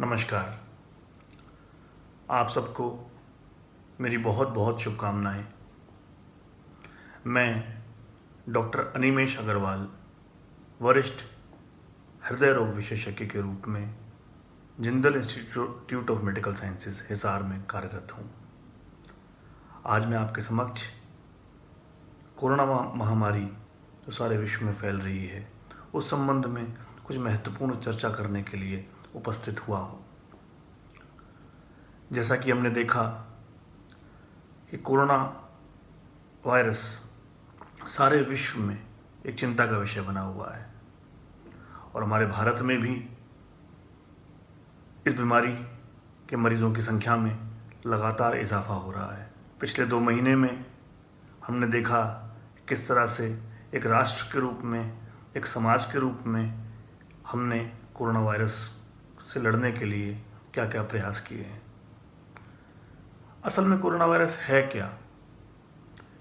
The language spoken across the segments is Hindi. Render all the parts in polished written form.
नमस्कार। आप सबको मेरी बहुत बहुत शुभकामनाएं। मैं डॉक्टर अनिमेष अग्रवाल, वरिष्ठ हृदय रोग विशेषज्ञ के रूप में Jindal institute of medical sciences Hisar में कार्यरत हूँ। आज मैं आपके समक्ष कोरोना महामारी जो सारे विश्व में फैल रही है उस संबंध में कुछ महत्वपूर्ण चर्चा करने के लिए उपस्थित हुआ हूँ। जैसा कि हमने देखा कि कोरोना वायरस सारे विश्व में एक चिंता का विषय बना हुआ है और हमारे भारत में भी इस बीमारी के मरीजों की संख्या में लगातार इजाफा हो रहा है। पिछले 2 महीने में हमने देखा किस तरह से एक राष्ट्र के रूप में, एक समाज के रूप में हमने कोरोना वायरस से लड़ने के लिए क्या क्या प्रयास किए हैं। असल में कोरोना वायरस है क्या?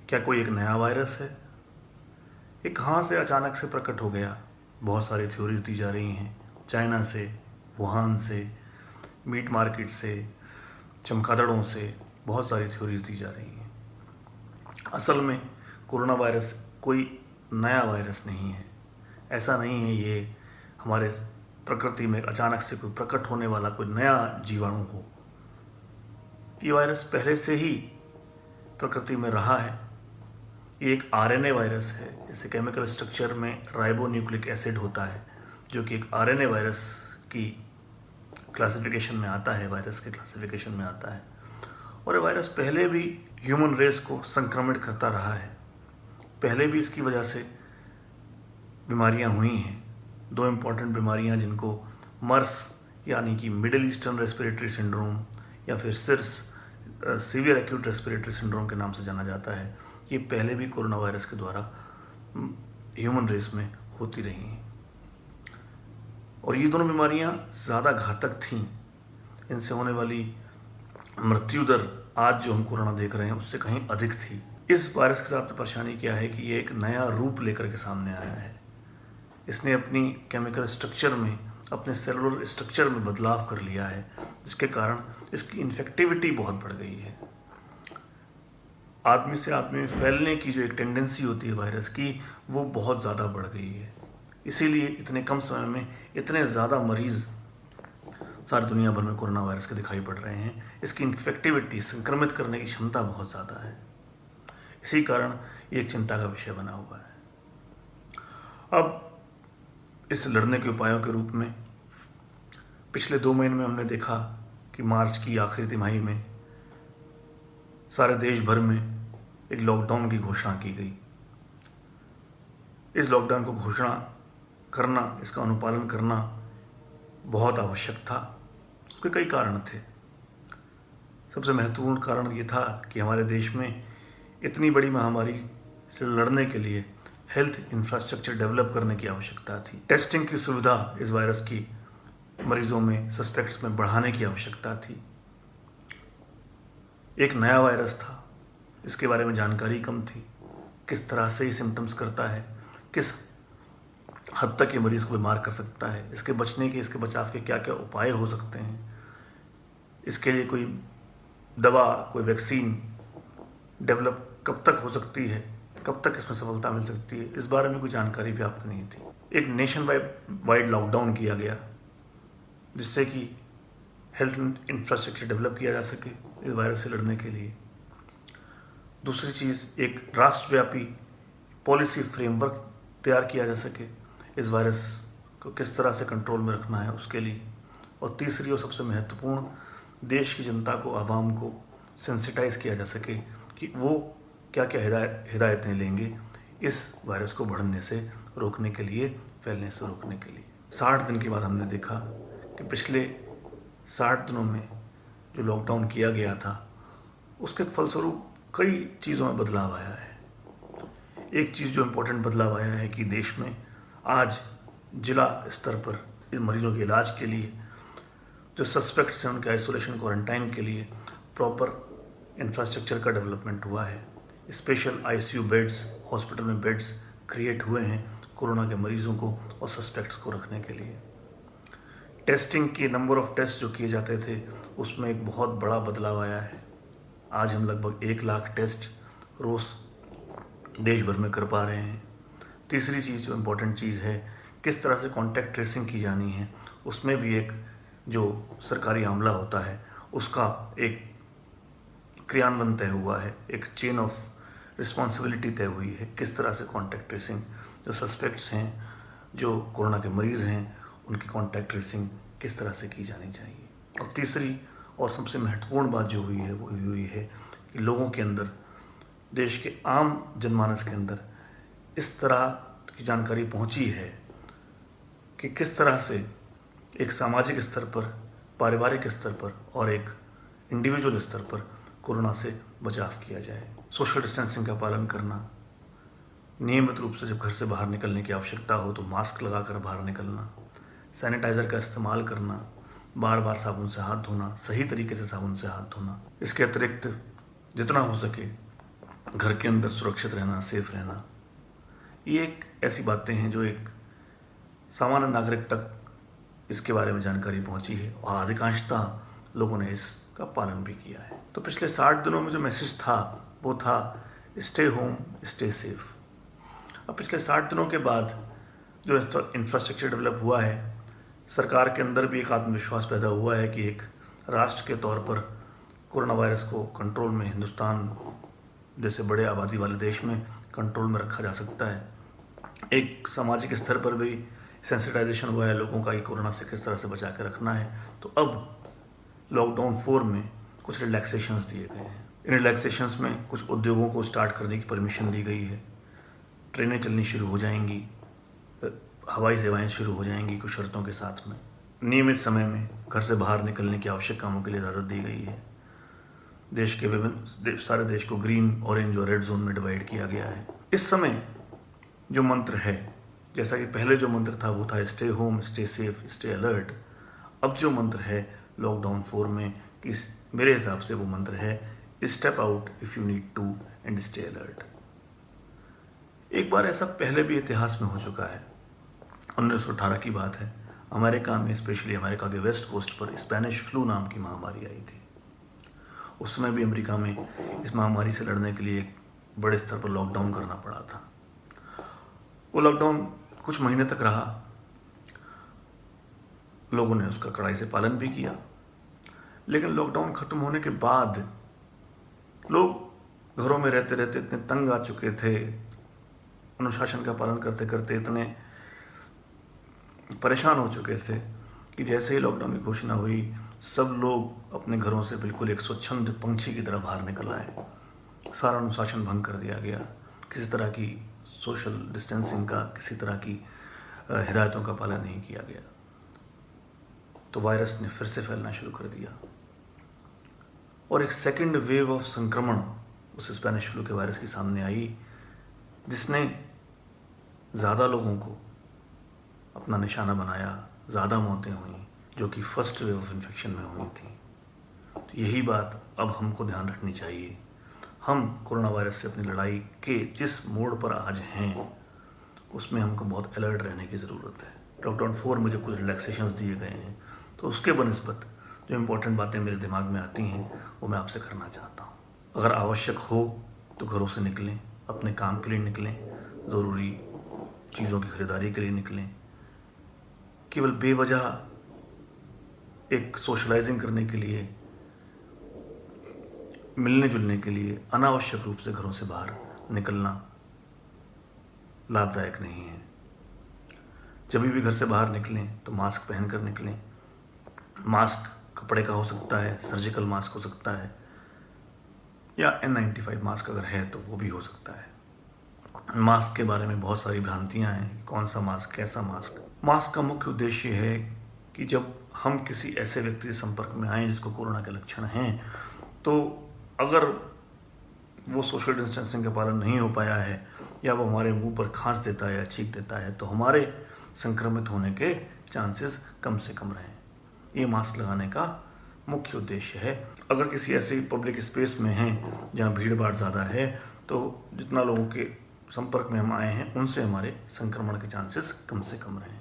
क्या कोई एक नया वायरस है? ये कहाँ से अचानक से प्रकट हो गया? बहुत सारी थ्योरीज दी जा रही हैं। चाइना से, वुहान से, मीट मार्केट से, चमगादड़ों से बहुत सारी थ्योरीज दी जा रही हैं। असल में कोरोना वायरस कोई नया वायरस नहीं है। ऐसा नहीं है ये हमारे प्रकृति में अचानक से कोई प्रकट होने वाला कोई नया जीवाणु हो। ये वायरस पहले से ही प्रकृति में रहा है। ये एक आरएनए वायरस है। जैसे केमिकल स्ट्रक्चर में राइबोन्यूक्लिक एसिड होता है जो कि एक आरएनए वायरस की क्लासिफिकेशन में आता है, वायरस के क्लासिफिकेशन में आता है। और ये वायरस पहले भी ह्यूमन रेस को संक्रमित करता रहा है। पहले भी इसकी वजह से बीमारियां हुई हैं। 2 इम्पॉर्टेंट बीमारियां जिनको मर्स यानी कि मिडिल ईस्टर्न रेस्पिरेटरी सिंड्रोम या फिर सिर्स सीवियर एक्यूट रेस्पिरेटरी सिंड्रोम के नाम से जाना जाता है, ये पहले भी कोरोना वायरस के द्वारा ह्यूमन रेस में होती रही हैं। और ये दोनों बीमारियां ज़्यादा घातक थीं। इनसे होने वाली मृत्यु दर आज जो हम कोरोना देख रहे हैं उससे कहीं अधिक थी। इस वायरस के साथ परेशानी क्या है कि ये एक नया रूप लेकर के सामने आया है। इसने अपनी केमिकल स्ट्रक्चर में, अपने सेलुलर स्ट्रक्चर में बदलाव कर लिया है, जिसके कारण इसकी इन्फेक्टिविटी बहुत बढ़ गई है। आदमी से आदमी में फैलने की जो एक टेंडेंसी होती है वायरस की, वो बहुत ज़्यादा बढ़ गई है। इसीलिए इतने कम समय में इतने ज़्यादा मरीज़ सारी दुनिया भर में कोरोना वायरस के दिखाई पड़ रहे हैं। इसकी इन्फेक्टिविटी, संक्रमित करने की क्षमता बहुत ज़्यादा है। इसी कारण ये एक चिंता का विषय बना हुआ है। अब इस लड़ने के उपायों के रूप में पिछले 2 महीने में हमने देखा कि मार्च की आखिरी तिमाही में सारे देश भर में एक लॉकडाउन की घोषणा की गई। इस लॉकडाउन को घोषणा करना, इसका अनुपालन करना बहुत आवश्यक था। उसके कई कारण थे। सबसे महत्वपूर्ण कारण ये था कि हमारे देश में इतनी बड़ी महामारी से लड़ने के लिए हेल्थ इंफ्रास्ट्रक्चर डेवलप करने की आवश्यकता थी। टेस्टिंग की सुविधा इस वायरस की मरीजों में, सस्पेक्ट्स में बढ़ाने की आवश्यकता थी। एक नया वायरस था, इसके बारे में जानकारी कम थी। किस तरह से ये सिम्टम्स करता है, किस हद तक ये मरीज को बीमार कर सकता है, इसके बचने के, इसके बचाव के क्या क्या उपाय हो सकते हैं, इसके लिए कोई दवा, कोई वैक्सीन डेवलप कब तक हो सकती है, कब तक इसमें सफलता मिल सकती है, इस बारे में कोई जानकारी व्याप्त नहीं थी। एक नेशन वाइड लॉकडाउन किया गया जिससे कि हेल्थ इंफ्रास्ट्रक्चर डेवलप किया जा सके इस वायरस से लड़ने के लिए। दूसरी चीज़, एक राष्ट्रव्यापी पॉलिसी फ्रेमवर्क तैयार किया जा सके इस वायरस को किस तरह से कंट्रोल में रखना है उसके लिए। और तीसरी और सबसे महत्वपूर्ण, देश की जनता को, आवाम को सेंसिटाइज किया जा सके कि वो क्या क्या हिदायतें लेंगे इस वायरस को बढ़ने से रोकने के लिए, फैलने से रोकने के लिए। 60 दिन के बाद हमने देखा कि पिछले 60 दिनों में जो लॉकडाउन किया गया था उसके फलस्वरूप कई चीज़ों में बदलाव आया है। एक चीज़ जो इम्पोर्टेंट बदलाव आया है कि देश में आज जिला स्तर पर इन मरीजों के इलाज के लिए, जो सस्पेक्ट्स हैं उनके आइसोलेशन, क्वारंटाइन के लिए प्रॉपर इंफ्रास्ट्रक्चर का डेवलपमेंट हुआ है। स्पेशल आईसीयू बेड्स, हॉस्पिटल में बेड्स क्रिएट हुए हैं कोरोना के मरीजों को और सस्पेक्ट्स को रखने के लिए। टेस्टिंग के नंबर ऑफ टेस्ट जो किए जाते थे उसमें एक बहुत बड़ा बदलाव आया है। आज हम लगभग 1 लाख टेस्ट रोज़ देश भर में कर पा रहे हैं। तीसरी चीज़ जो इम्पोर्टेंट चीज़ है, किस तरह से कॉन्टैक्ट ट्रेसिंग की जानी है, उसमें भी एक जो सरकारी आमला होता है उसका एक क्रियान्वयन तय हुआ है, एक चेन ऑफ रिस्पॉन्सिबिलिटी तय हुई है। किस तरह से कॉन्टैक्ट ट्रेसिंग, जो सस्पेक्ट्स हैं, जो कोरोना के मरीज़ हैं, उनकी कॉन्टैक्ट ट्रेसिंग किस तरह से की जानी चाहिए। और तीसरी और सबसे महत्वपूर्ण बात जो हुई है वो हुई है कि लोगों के अंदर, देश के आम जनमानस के अंदर इस तरह की जानकारी पहुंची है कि किस तरह से एक सामाजिक स्तर पर, पारिवारिक स्तर पर और एक इंडिविजुअल स्तर पर कोरोना से बचाव किया जाए। सोशल डिस्टेंसिंग का पालन करना, नियमित रूप से जब घर से बाहर निकलने की आवश्यकता हो तो मास्क लगाकर बाहर निकलना, सैनिटाइज़र का इस्तेमाल करना, बार बार साबुन से हाथ धोना, सही तरीके से साबुन से हाथ धोना। इसके अतिरिक्त जितना हो सके घर के अंदर सुरक्षित रहना, सेफ रहना। ये एक ऐसी बातें हैं जो एक सामान्य नागरिक तक इसके बारे में जानकारी पहुंची है और अधिकांशतः लोगों ने इसका पालन भी किया है। तो पिछले 60 दिनों में जो मैसेज था वो था स्टे होम, स्टे सेफ। अब पिछले 60 दिनों के बाद जो इंफ्रास्ट्रक्चर डेवलप हुआ है, सरकार के अंदर भी एक आत्मविश्वास पैदा हुआ है कि एक राष्ट्र के तौर पर कोरोना वायरस को कंट्रोल में, हिंदुस्तान जैसे बड़े आबादी वाले देश में कंट्रोल में रखा जा सकता है। एक सामाजिक स्तर पर भी सेंसिटाइजेशन हुआ है लोगों का कि कोरोना से किस तरह से बचा के रखना है। तो अब लॉकडाउन 4 में कुछ रिलैक्सेशंस दिए गए हैं। इन रिलैक्सेशंस में कुछ उद्योगों को स्टार्ट करने की परमिशन दी गई है, ट्रेनें चलनी शुरू हो जाएंगी, हवाई सेवाएं शुरू हो जाएंगी कुछ शर्तों के साथ में। नियमित समय में घर से बाहर निकलने की आवश्यक कामों के लिए इजाज़त दी गई है। देश के विभिन्न सारे देश को ग्रीन, ऑरेंज और रेड जोन में डिवाइड किया गया है। इस समय जो मंत्र है, जैसा कि पहले जो मंत्र था वो था stay home, stay safe, stay alert. अब जो मंत्र है लॉकडाउन 4 में, कि मेरे हिसाब से वो मंत्र है step out if you need to and stay alert. एक बार ऐसा पहले भी इतिहास में हो चुका है। 1918 की बात है, अमेरिका में, स्पेशली अमेरिका के वेस्ट कोस्ट पर स्पेनिश फ्लू नाम की महामारी आई थी। उस समय भी अमेरिका में इस महामारी से लड़ने के लिए एक बड़े स्तर पर लॉकडाउन करना पड़ा था। वो लॉकडाउन कुछ महीने तक रहा, लोगों ने उसका कड़ाई से पालन भी किया। लेकिन लॉकडाउन खत्म होने के बाद लोग घरों में रहते रहते इतने तंग आ चुके थे, अनुशासन का पालन करते करते इतने परेशान हो चुके थे कि जैसे ही लॉकडाउन की घोषणा हुई, सब लोग अपने घरों से बिल्कुल एक स्वच्छंद पंछी की तरह बाहर निकल आए। सारा अनुशासन भंग कर दिया गया, किसी तरह की सोशल डिस्टेंसिंग का, किसी तरह की हिदायतों का पालन नहीं किया गया। तो वायरस ने फिर से फैलना शुरू कर दिया और एक सेकंड वेव ऑफ संक्रमण उस स्पेनिश फ्लू के वायरस के सामने आई, जिसने ज़्यादा लोगों को अपना निशाना बनाया, ज़्यादा मौतें हुई जो कि फर्स्ट वेव ऑफ इन्फेक्शन में हुई थी। तो यही बात अब हमको ध्यान रखनी चाहिए। हम कोरोना वायरस से अपनी लड़ाई के जिस मोड़ पर आज हैं उसमें हमको बहुत अलर्ट रहने की ज़रूरत है। लॉकडाउन 4 में जब कुछ रिलैक्सेशंस दिए गए हैं तो उसके बनस्बत जो इम्पोर्टेंट बातें मेरे दिमाग में आती हैं वो मैं आपसे करना चाहता हूँ। अगर आवश्यक हो तो घरों से निकलें, अपने काम के लिए निकलें, ज़रूरी चीज़ों की खरीदारी के लिए निकलें। केवल बेवजह एक सोशलाइजिंग करने के लिए, मिलने जुलने के लिए अनावश्यक रूप से घरों से बाहर निकलना लाभदायक नहीं है। जब भी घर से बाहर निकलें तो मास्क पहनकर निकलें। मास्क कपड़े का हो सकता है, सर्जिकल मास्क हो सकता है, या N95 मास्क अगर है तो वो भी हो सकता है। मास्क के बारे में बहुत सारी भ्रांतियां हैं, कौन सा मास्क, कैसा मास्क। मास्क का मुख्य उद्देश्य है कि जब हम किसी ऐसे व्यक्ति के संपर्क में आए जिसको कोरोना के लक्षण हैं, तो अगर वो सोशल डिस्टेंसिंग का पालन नहीं हो पाया है या वो हमारे मुंह पर खांस देता है या छींक देता है तो हमारे संक्रमित होने के चांसेस कम से कम रहें। ये मास्क लगाने का मुख्य उद्देश्य है। अगर किसी ऐसे पब्लिक स्पेस में हैं जहाँ भीड़ भाड़ ज़्यादा है तो जितना लोगों के संपर्क में हम आए हैं उनसे हमारे संक्रमण के चांसेस कम से कम रहें।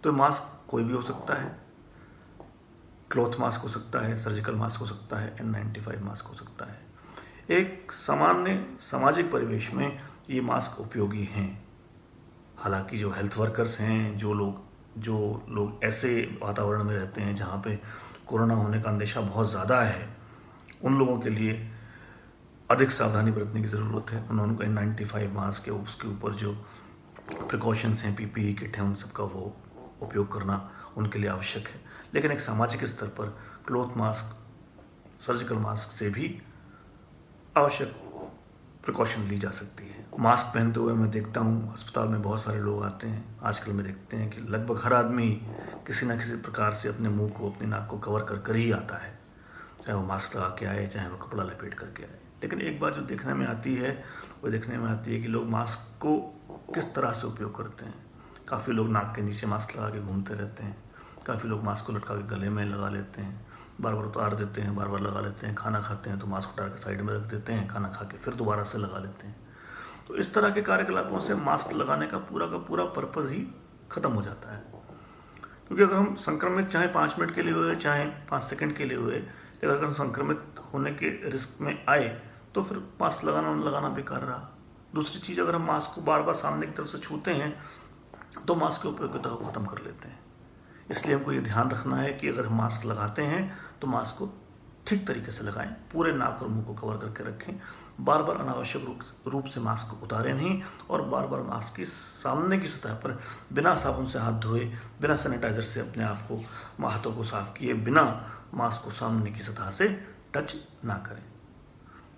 तो मास्क कोई भी हो सकता है, क्लॉथ मास्क हो सकता है, सर्जिकल मास्क हो सकता है, N95 मास्क हो सकता है। एक सामान्य सामाजिक परिवेश में ये मास्क उपयोगी हैं। हालांकि जो हेल्थ वर्कर्स हैं, जो लोग ऐसे वातावरण में रहते हैं जहाँ पे कोरोना होने का अंदेशा बहुत ज़्यादा है, उन लोगों के लिए अधिक सावधानी बरतने की ज़रूरत है। उनको N95 मास्क है, उसके ऊपर जो प्रिकॉशंस हैं, PPE किट हैं, उन सबका वो उपयोग करना उनके लिए आवश्यक है। लेकिन एक सामाजिक स्तर पर क्लॉथ मास्क, सर्जिकल मास्क से भी आवश्यक प्रिकॉशन ली जा सकती है। मास्क पहनते हुए मैं देखता हूँ अस्पताल में बहुत सारे लोग आते हैं। आजकल में देखते हैं कि लगभग हर आदमी किसी न किसी प्रकार से अपने मुंह को, अपनी नाक को कवर कर ही आता है, चाहे वो मास्क लगा के आए, चाहे वो कपड़ा लपेट करके आए। लेकिन एक बात जो देखने में आती है कि लोग मास्क को किस तरह से उपयोग करते हैं। काफ़ी लोग नाक के नीचे मास्क लगा के घूमते रहते हैं, काफ़ी लोग मास्क को लटका के गले में लगा लेते हैं, बार बार उतार देते हैं, बार बार लगा लेते हैं। खाना खाते हैं तो मास्क उतार के साइड में रख देते हैं, खाना खा के फिर दोबारा से लगा लेते हैं। तो इस तरह के कार्यकलापों से मास्क लगाने का पूरा पर्पज़ ही ख़त्म हो जाता है। क्योंकि अगर हम संक्रमित चाहे 5 मिनट के लिए हुए, चाहे 5 सेकंड के लिए हुए, लेकिन अगर हम संक्रमित होने के रिस्क में आए तो फिर मास्क लगाना बेकार रहा। दूसरी चीज़, अगर हम मास्क को बार बार सामने की तरफ से छूते हैं तो मास्क की उपयोगिता को ख़त्म कर लेते हैं। इसलिए हमको ये ध्यान रखना है कि अगर हम मास्क लगाते हैं तो मास्क को ठीक तरीके से लगाएं, पूरे नाक और मुंह को कवर करके रखें, बार बार अनावश्यक रूप से मास्क को उतारें नहीं, और बार बार मास्क की सामने की सतह पर बिना साबुन से हाथ धोए, बिना सैनिटाइजर से अपने आप को, हाथों को साफ किए बिना मास्क को सामने की सतह से टच ना करें।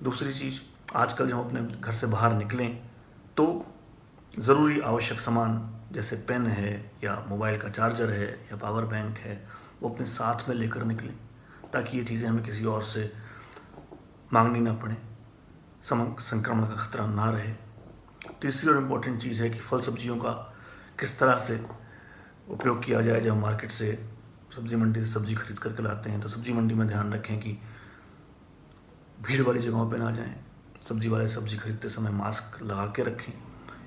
दूसरी चीज़, आजकल जब हम अपने घर से बाहर निकलें तो ज़रूरी आवश्यक सामान जैसे पेन है या मोबाइल का चार्जर है या पावर बैंक है, वो अपने साथ में लेकर निकलें, ताकि ये चीज़ें हमें किसी और से मांगनी ना पड़े, संक्रमण का खतरा ना रहे। तीसरी और इम्पोर्टेंट चीज़ है कि फल सब्जियों का किस तरह से उपयोग किया जाए। जब मार्केट से, सब्जी मंडी से सब्जी खरीद करके लाते हैं तो सब्जी मंडी में ध्यान रखें कि भीड़ वाली जगहों पे ना जाएं। सब्जी वाले सब्जी खरीदते समय मास्क लगा के रखें,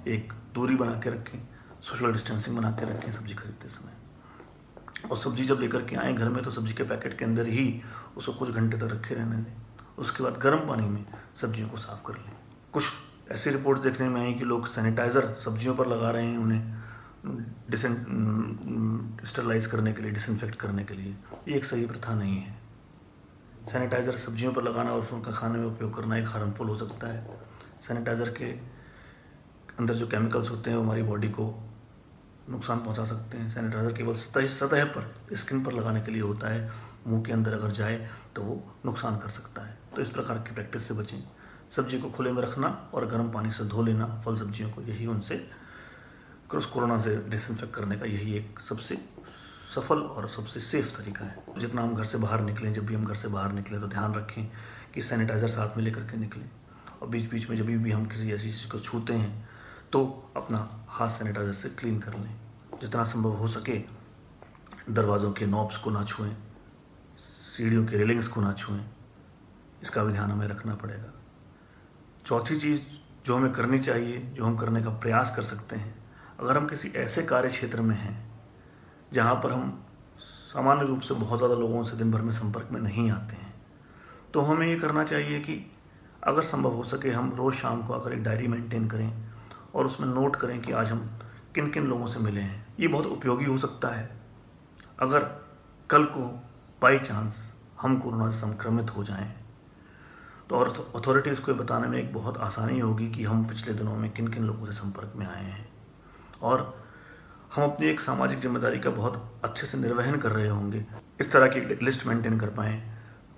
एक दूरी बना के रखें, सोशल डिस्टेंसिंग बना के रखें सब्जी खरीदते समय। और सब्जी जब लेकर के आएँ घर में तो सब्जी के पैकेट के अंदर ही उसको कुछ घंटे तक रखे रहने दें। उसके बाद गर्म पानी में सब्जियों को साफ़ कर लें। कुछ ऐसी रिपोर्ट देखने में आई कि लोग सैनिटाइज़र सब्जियों पर लगा रहे हैं, उन्हें स्टरलाइज करने के लिए, डिसइंफेक्ट करने के लिए। ये एक सही प्रथा नहीं है। सैनिटाइज़र सब्जियों पर लगाना और फिर उनका खाने में उपयोग करना एक हार्मफुल हो सकता है। सैनिटाइज़र के अंदर जो केमिकल्स होते हैं वो हमारी बॉडी को नुकसान पहुंचा सकते हैं। सैनिटाइज़र केवल सतह पर, स्किन पर लगाने के लिए होता है, मुंह के अंदर अगर जाए तो वो नुकसान कर सकता है। तो इस प्रकार की प्रैक्टिस से बचें। सब्जी को खुले में रखना और गर्म पानी से धो लेना फल सब्जियों को, यही उनसे कोरोना से डिसइंफेक्ट करने का यही एक सबसे सफल और सबसे सेफ तरीका है। जितना हम घर से बाहर निकलें, जब भी हम घर से बाहर निकलें तो ध्यान रखें कि सैनिटाइज़र साथ में लेकर के निकलें, और बीच बीच में जब भी हम किसी ऐसी चीज़ को छूते हैं तो अपना हाथ सैनिटाइज़र से क्लीन कर लें। जितना संभव हो सके दरवाज़ों के नॉब्स को ना छुएं, सीढ़ियों के रेलिंग्स को ना छुएं, इसका भी ध्यान हमें रखना पड़ेगा। चौथी चीज़ जो हमें करनी चाहिए, जो हम करने का प्रयास कर सकते हैं, अगर हम किसी ऐसे कार्य क्षेत्र में हैं जहाँ पर हम सामान्य रूप से बहुत ज़्यादा लोगों से दिन भर में संपर्क में नहीं आते हैं, तो हमें ये करना चाहिए कि अगर संभव हो सके हम रोज़ शाम को आकर एक डायरी मेंटेन करें और उसमें नोट करें कि आज हम किन किन लोगों से मिले हैं। ये बहुत उपयोगी हो सकता है। अगर कल को बाई चांस हम कोरोना से संक्रमित हो जाएं तो अथॉरिटीज़ को बताने में एक बहुत आसानी होगी कि हम पिछले दिनों में किन किन लोगों से संपर्क में आए हैं, और हम अपनी एक सामाजिक जिम्मेदारी का बहुत अच्छे से निर्वहन कर रहे होंगे। इस तरह की एक लिस्ट मेंटेन कर पाएँ,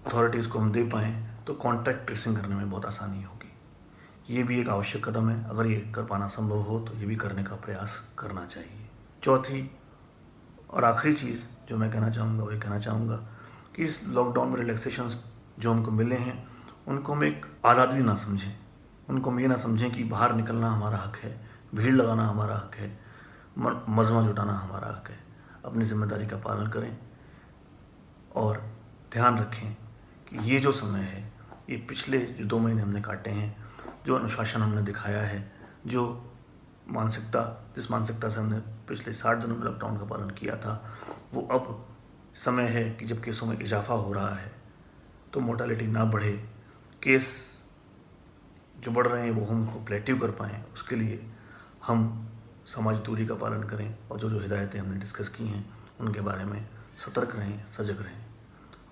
अथॉरिटीज़ को हम दे पाएँ, तो कॉन्टैक्ट ट्रेसिंग करने में बहुत आसानी होगी। ये भी एक आवश्यक कदम है। अगर ये कर पाना संभव हो तो ये भी करने का प्रयास करना चाहिए। चौथी और आखिरी चीज़ जो मैं कहना चाहूँगा वो ये कहना चाहूँगा कि इस लॉकडाउन में रिलैक्सेशंस जो हमको मिले हैं उनको हम एक आज़ादी ना समझें। उनको हम ये ना समझें कि बाहर निकलना हमारा हक है, भीड़ लगाना हमारा हक है, मजमा जुटाना हमारा हक है। अपनी जिम्मेदारी का पालन करें और ध्यान रखें कि ये जो समय है, ये पिछले जो 2 महीने हमने काटे हैं, जो अनुशासन हमने दिखाया है, जो मानसिकता जिस मानसिकता से हमने पिछले 60 दिनों में लॉकडाउन का पालन किया था, वो अब समय है कि जब केसों में इजाफा हो रहा है तो मोर्टालिटी ना बढ़े, केस जो बढ़ रहे हैं वो हम उसको प्लेटिव कर पाएँ, उसके लिए हम सामाजिक दूरी का पालन करें और जो जो हिदायतें हमने डिस्कस की हैं उनके बारे में सतर्क रहें, सजग रहें।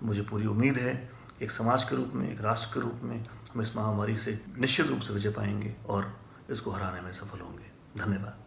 मुझे पूरी उम्मीद है एक समाज के रूप में, एक राष्ट्र के रूप में हम इस महामारी से निश्चित रूप से विजय पाएंगे और इसको हराने में सफल होंगे। धन्यवाद।